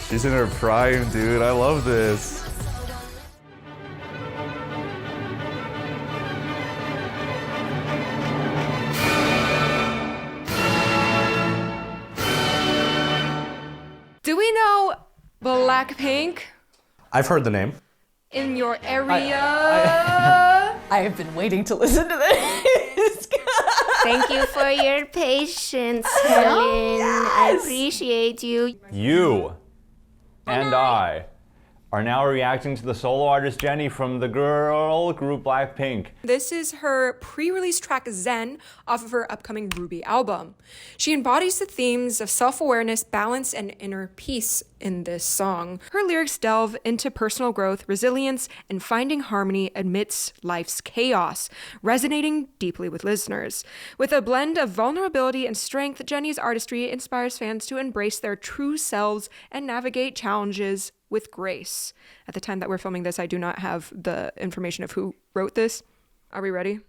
She's in her prime, dude. I love this. Do we know BLACKPINK I've heard the name. in your area? I have been waiting to listen to this. Thank you for your patience, Helen. I appreciate you. You and I are now reacting to the solo artist Jennie from the girl group BLACKPINK. This is her pre-release track Zen off of her upcoming Ruby album. She embodies the themes of self-awareness, balance, and inner peace in this song. Her lyrics delve into personal growth, resilience, and finding harmony amidst life's chaos, resonating deeply with listeners. With a blend of vulnerability and strength, Jennie's artistry inspires fans to embrace their true selves and navigate challenges with grace. At the time that we're filming this, I do not have the information of who wrote this. Are we ready?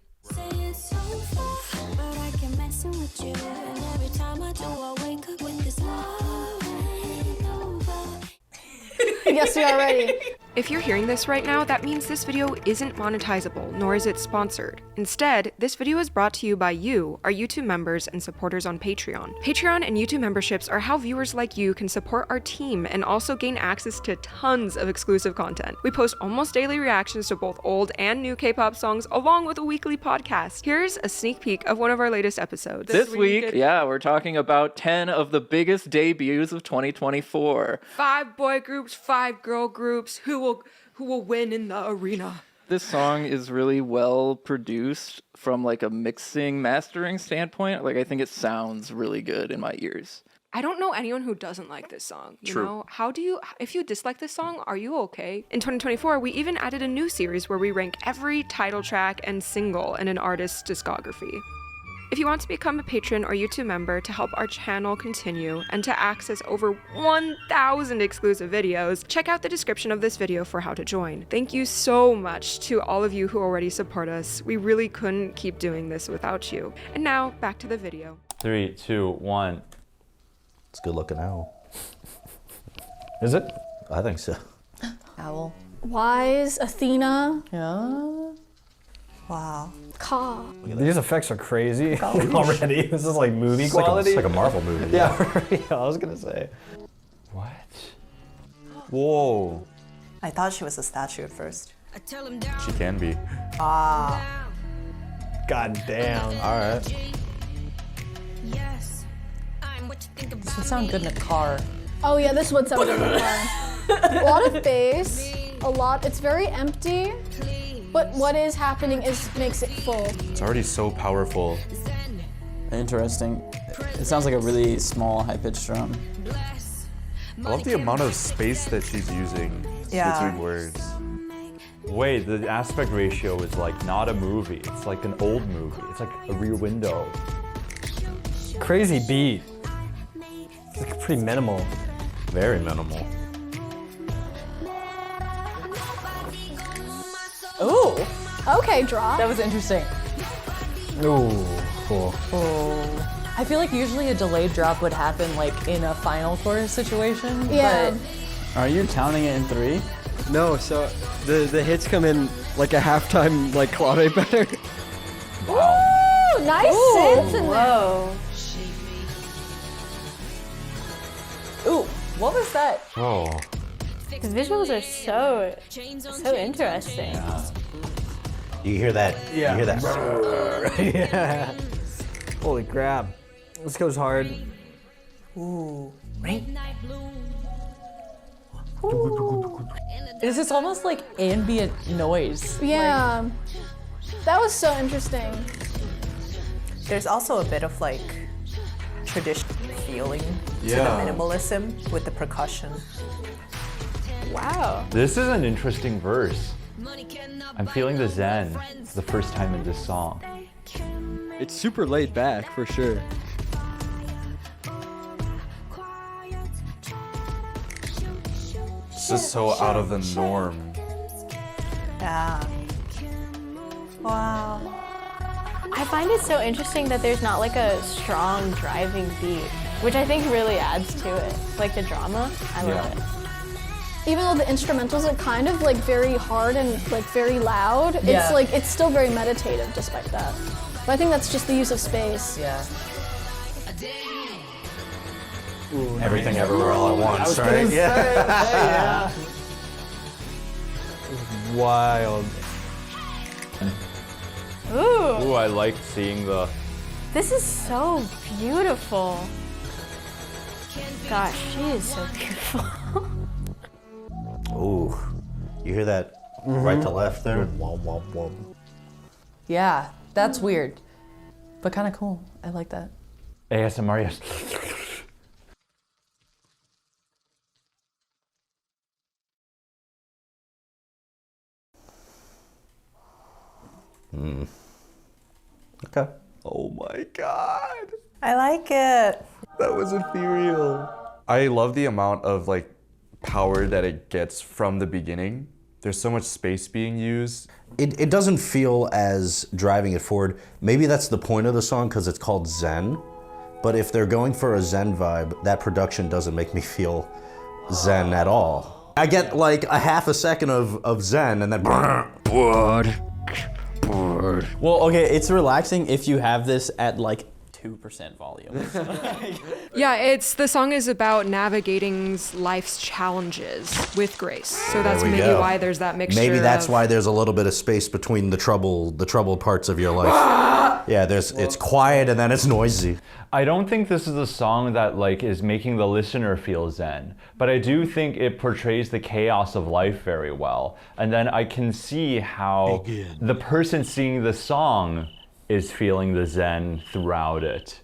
Yes, we are ready. If you're hearing this right now, that means this video isn't monetizable, nor is it sponsored. Instead, this video is brought to you by you, our YouTube members and supporters on Patreon. Patreon and YouTube memberships are how viewers like you can support our team and also gain access to tons of exclusive content. We post almost daily reactions to both old and new K-pop songs, along with a weekly podcast. Here's a sneak peek of one of our latest episodes. This week, we're talking about 10 of the biggest debuts of 2024. 5 boy groups, 5 girl groups, who will win in the arena. This song is really well produced from like a mixing, mastering standpoint. Like I think it sounds really good in my ears. I don't know anyone who doesn't like this song. You True. know? If you dislike this song, are you okay? In 2024, we even added a new series where we rank every title track and single in an artist's discography. If you want to become a patron or YouTube member to help our channel continue and to access over 1,000 exclusive videos, check out the description of this video for how to join. Thank you so much to all of you who already support us. We really couldn't keep doing this without you. And now, back to the video. 3, 2, 1. It's a good looking owl. Is it? I think so. Owl. Wise, Athena, Yeah. Wow. Ka. These effects are crazy already. This is like movie quality. It's like a Marvel movie. Yeah, yeah, I was gonna say. What? Whoa. I thought she was a statue at first. She can be. Ah. God damn. All right. This would sound good in a car. Oh yeah, this would sound good in the car. A lot of bass, it's very empty, but what is happening makes it full. It's already so powerful. Interesting. It sounds like a really small, high-pitched drum. I love the amount of space that she's using between words. Wait, the aspect ratio is like not a movie. It's like an old movie. It's like a Rear Window. Crazy beat. It's like pretty minimal. Very minimal. Ooh. Okay, drop. That was interesting. Ooh, cool. Oh. I feel like usually a delayed drop would happen like in a final chorus situation. Yeah. But Are you counting it in 3? No, so the hits come in like a halftime like clave better. Ooh, nice synth in there. whoa. Ooh, what was that? Oh. The visuals are so interesting. You hear that? Yeah. You hear that? Yeah. Holy crap. This goes hard. Ooh. This is almost like ambient noise. Yeah. That was so interesting. There's also a bit of like traditional feeling to the minimalism with the percussion. Wow. This is an interesting verse. I'm feeling the zen for the first time in this song. It's super laid back for sure. This is so out of the norm. Yeah. Wow. I find it so interesting that there's not like a strong driving beat. which I think really adds to it. Like the drama, I love it. Even though the instrumentals are kind of like very hard and like very loud, Yeah. it's like, it's still very meditative despite that. But I think that's just the use of space. Yeah. Ooh, Everything Everywhere All at Once, right? Yeah. Wild. Ooh, I like seeing the. this is so beautiful. Gosh, she is so beautiful. Ooh, you hear that right to left there? Womp, womp, womp. Yeah, that's weird, but kind of cool. I like that. ASMR, yes. Okay. Oh my god. I like it. That was ethereal. I love the amount of like power that it gets from the beginning. There's so much space being used. It doesn't feel as driving it forward. Maybe that's the point of the song because it's called Zen. But if they're going for a Zen vibe, that production doesn't make me feel Zen at all. I get like a half a second of Zen and then Well, okay, it's relaxing if you have this at like 2% volume. Yeah, the song is about navigating life's challenges with grace. So that's There we maybe go. why there's that mixture. Maybe that's of, why there's a little bit of space between the troubled parts of your life. Yeah, it's quiet and then it's noisy. I don't think this is a song that like is making the listener feel zen, but I do think it portrays the chaos of life very well. And then I can see how the person singing the song is feeling the zen throughout it.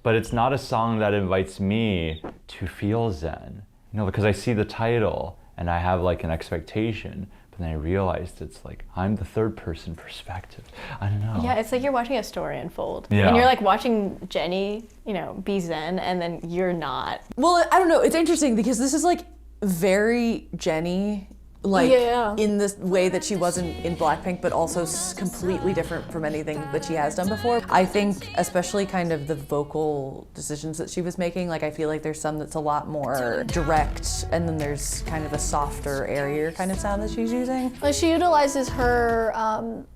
But it's not a song that invites me to feel zen. You know, because I see the title and I have like an expectation, but then I realized it's like, I'm the third person perspective. I don't know. Yeah, it's like you're watching a story unfold. Yeah. And you're like watching Jennie, you know, be zen, and then you're not. Well, I don't know. It's interesting because this is like very Jennie, like Yeah. in this way that she wasn't in BLACKPINK, but also completely different from anything that she has done before. I think especially kind of the vocal decisions that she was making, like I feel like there's some that's a lot more direct, and then there's kind of a softer, airier kind of sound that she's using. Like she utilizes her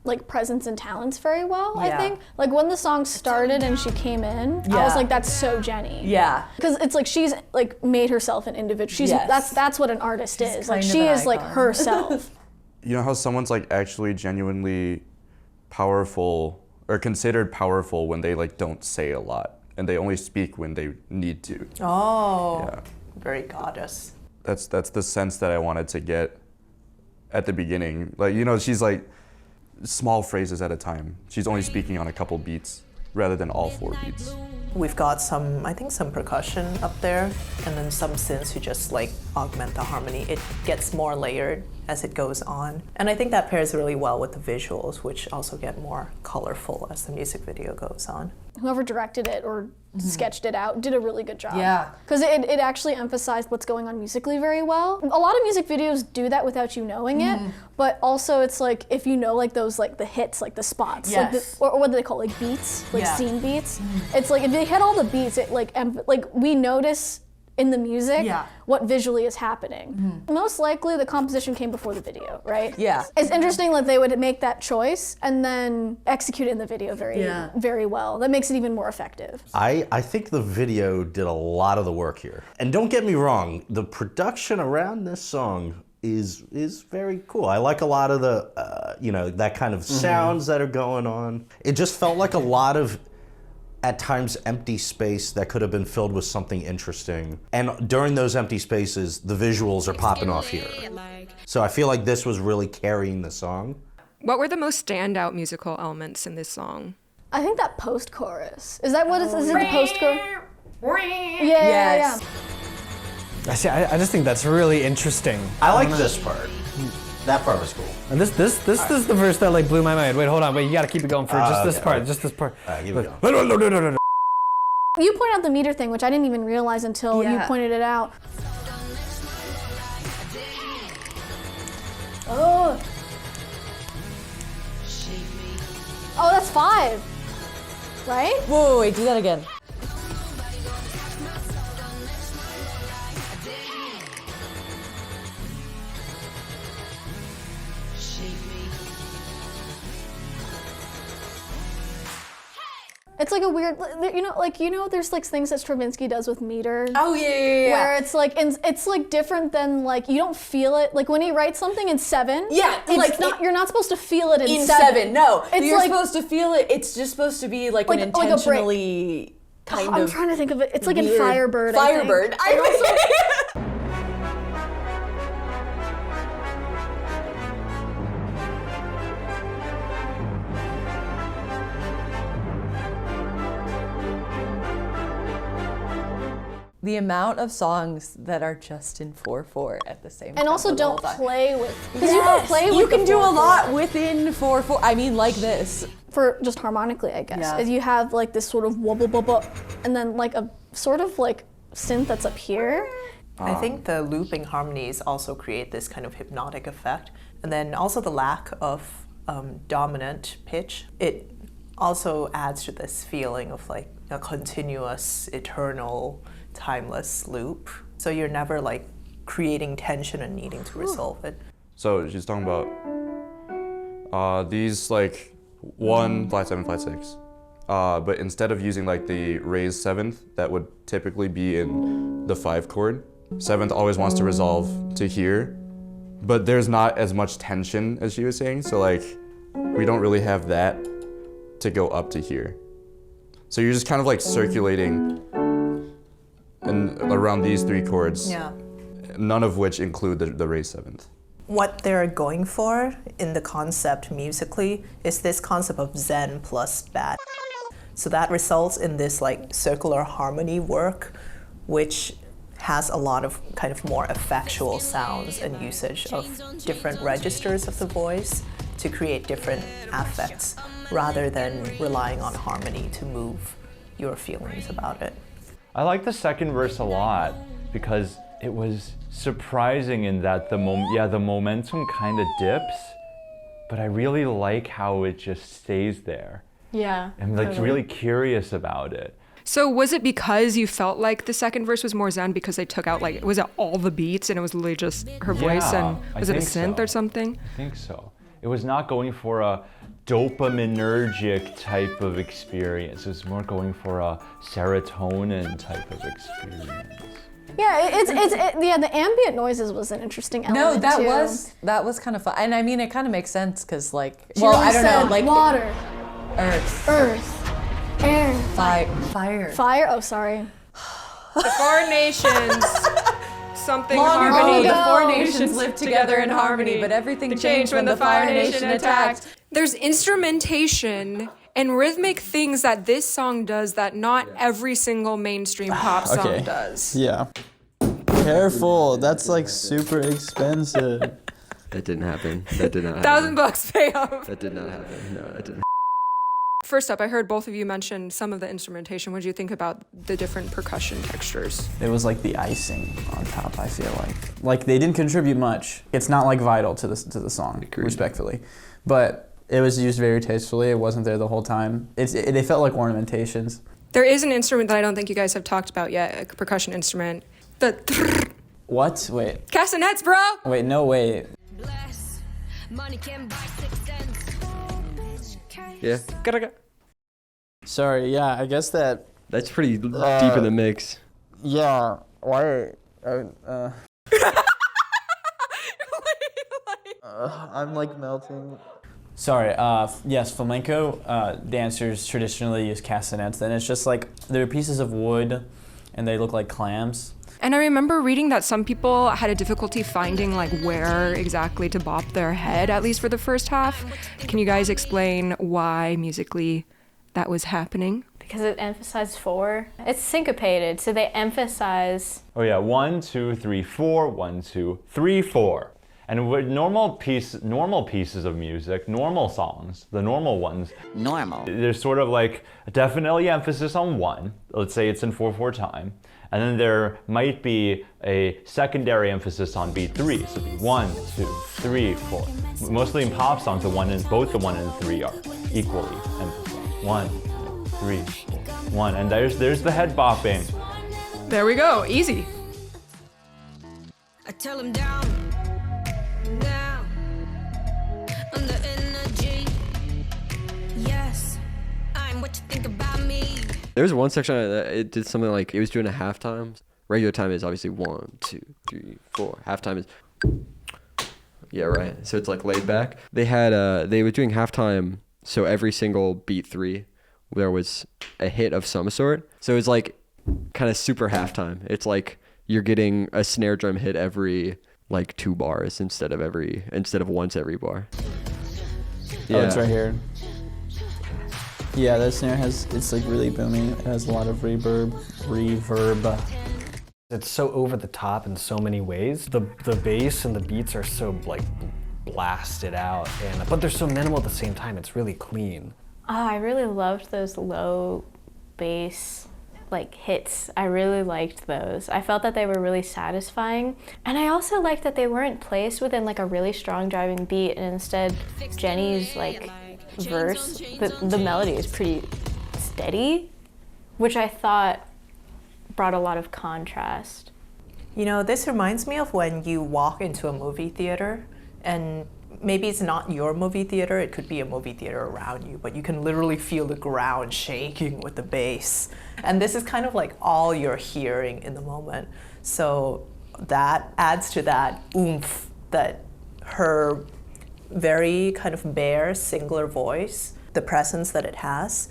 like presence and talents very well, I Yeah. think. Like when the song started and she came in, I Yeah. was like, that's so Jennie. Yeah. Because it's like she's like made herself an individual. She's Yes. that's what an artist is. Like kind of she an is like icon. herself. You know how someone's like actually genuinely powerful or considered powerful when they like don't say a lot and they only speak when they need to. Oh, Yeah. very goddess. That's the sense that I wanted to get at the beginning. Like, you know, she's like small phrases at a time. She's only speaking on a couple beats rather than all 4 beats. We've got some, I think some percussion up there, and then some synths who just like augment the harmony. It gets more layered as it goes on. And I think that pairs really well with the visuals, which also get more colorful as the music video goes on. Whoever directed it or sketched it out did a really good job. Yeah. Because it actually emphasized what's going on musically very well. A lot of music videos do that without you knowing it, but also it's like if you know like those like the hits, like the spots, like Yes. or what do they call it, like beats, like Yeah. scene beats. It's like if they hit all the beats, it like we notice in the music Yeah. what visually is happening. Most likely the composition came before the video, right? Yeah. It's interesting that they would make that choice and then execute it in the video Yeah. very well. That makes it even more effective. I think the video did a lot of the work here. And don't get me wrong, the production around this song is very cool. I like a lot of the, you know, that kind of sounds that are going on. It just felt like a lot of, at times, empty space that could have been filled with something interesting. And during those empty spaces, the visuals are popping off here. So I feel like this was really carrying the song. What were the most standout musical elements in this song? I think that post-chorus. Is that what it is? Is it the post-chorus? Yeah, Yes. I see. I just think that's really interesting. I like this part. That part was cool. And this is the verse that like blew my mind. Wait, hold on. Wait, you gotta keep it going for just this okay, part. okay. Just this part. Keep it going. You point out the meter thing, which I didn't even realize until you Yeah. pointed it out. Oh. Oh, that's 5. Right? Whoa, wait, do that again. It's like a weird, there's like things that Stravinsky does with meter. Oh yeah. Where it's like, it's like different than like, you don't feel it. Like when he writes something in 7. Yeah, you're not supposed to feel it in 7. No, it's you're like, supposed to feel it. It's just supposed to be like an intentionally kind of. I'm trying to think of it. It's like weird. in Firebird. Firebird. The amount of songs that are just in 4/4 at the same time. And also don't play with, because you can play with. You can do a lot within 4/4. I mean, like this. For just harmonically, I guess, is you have like this sort of wubwubwubwub, and then like a sort of like synth that's up here. I think the looping harmonies also create this kind of hypnotic effect, and then also the lack of dominant pitch. It also adds to this feeling of like a continuous, eternal, timeless loop. So you're never like creating tension and needing to resolve it. So she's talking about these like 1 flat 7 flat 6, but instead of using like the raised 7th that would typically be in the 5 chord, 7th always wants to resolve to here, but there's not as much tension as she was saying. So like we don't really have that to go up to here. So you're just kind of like circulating and around these 3 chords, none of which include the raised 7th. What they're going for in the concept musically is this concept of Zen plus bad. So that results in this like circular harmony work, which has a lot of kind of more effectual sounds and usage of different registers of the voice to create different affects, rather than relying on harmony to move your feelings about it. I like the second verse a lot because it was surprising in that the momentum kind of dips, but I really like how it just stays there. Yeah. I'm like really curious about it. So was it because you felt like the second verse was more Zen because they took out like, was it all the beats and it was literally just her voice, and was it a synth or something? I think so. It was not going for a dopaminergic type of experience. It was more going for a serotonin type of experience. Yeah, the ambient noises was an interesting element. No, that was kind of fun, and I mean it kind of makes sense because like, I don't know, like water, earth, air, fire. Oh, sorry. The 4 nations. Something Long harmony. ago, the 4 nations lived together in harmony, but everything changed when the Fire Nation attacked. There's instrumentation and rhythmic things that this song does that not every single mainstream pop song does. Yeah. Careful, that's like super expensive. That didn't happen. That did not happen. $1,000 payoff. That did not happen. No, that didn't. First up, I heard both of you mention some of the instrumentation. What did you think about the different percussion textures? It was like the icing on top, I feel like. Like they didn't contribute much. It's not like vital to the song, respectfully. But it was used very tastefully. It wasn't there the whole time. They felt like ornamentations. There is an instrument that I don't think you guys have talked about yet, a percussion instrument. The What? Wait. Castanets, bro! Wait, no, wait. Yeah. Gotta go. Sorry, yeah, I guess that's pretty deep in the mix. Yeah. Why? I'm like melting. Sorry, yes, flamenco dancers traditionally use castanets, and it's just like, they're pieces of wood and they look like clams. And I remember reading that some people had a difficulty finding like where exactly to bop their head, at least for the first half. Can you guys explain why musically that was happening? Because it emphasized 4. It's syncopated, so they emphasize. Oh yeah, 1, 2, 3, 4, 1, 2, 3, 4. And with normal pieces of music, normal songs, the normal ones. Normal. There's sort of like definitely emphasis on 1. Let's say it's in 4/4 time. And then there might be a secondary emphasis on beat 3. So be 1, 2, 3, 4. Mostly in pop songs, both the 1 and 3 are equally emphasized. 1, 3, 4, 1. And there's the head bopping. There we go, easy. I tell him down, under energy. Yes, I'm what you think about me. There was one section that it did something like it was doing a halftime. Regular time is obviously 1, 2, 3, 4. Halftime is yeah, right. So it's like laid back. They were doing halftime. So every single beat 3, there was a hit of some sort. So it's like kind of super halftime. It's like you're getting a snare drum hit every like 2 bars instead of once every bar. Yeah. Oh, it's right here. Yeah, that snare it's like really booming. It has a lot of reverb. It's so over the top in so many ways. The bass and the beats are so like blasted out, but they're so minimal at the same time. It's really clean. Oh, I really loved those low bass like hits. I really liked those. I felt that they were really satisfying. And I also liked that they weren't placed within like a really strong driving beat, and instead Jennie's like verse, the melody is pretty steady, which I thought brought a lot of contrast. You know, this reminds me of when you walk into a movie theater, and maybe it's not your movie theater, it could be a movie theater around you, but you can literally feel the ground shaking with the bass. And this is kind of like all you're hearing in the moment. So that adds to that oomph that her very kind of bare, singular voice, the presence that it has.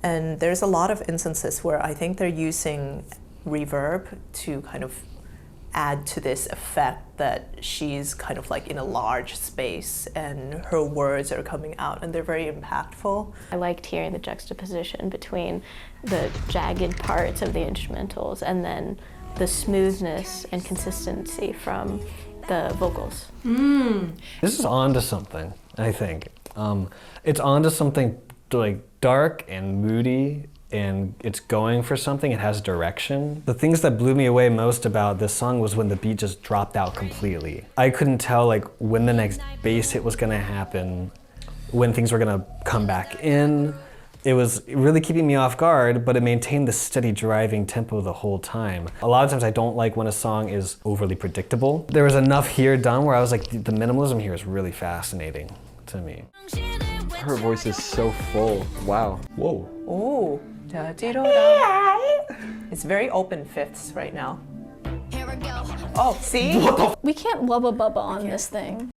And there's a lot of instances where I think they're using reverb to kind of add to this effect that she's kind of like in a large space and her words are coming out and they're very impactful. I liked hearing the juxtaposition between the jagged parts of the instrumentals and then the smoothness and consistency from the vocals. This is onto something, I think. It's onto something like dark and moody, and it's going for something. It has direction. The things that blew me away most about this song was when the beat just dropped out completely. I couldn't tell like when the next bass hit was gonna happen, when things were gonna come back in. It was really keeping me off guard, but it maintained the steady driving tempo the whole time. A lot of times I don't like when a song is overly predictable. There was enough here done where I was like, the minimalism here is really fascinating to me. Her voice is so full. Wow. Whoa. Ooh. It's very open fifths right now. Oh, see? We can't wubba bubba on this thing.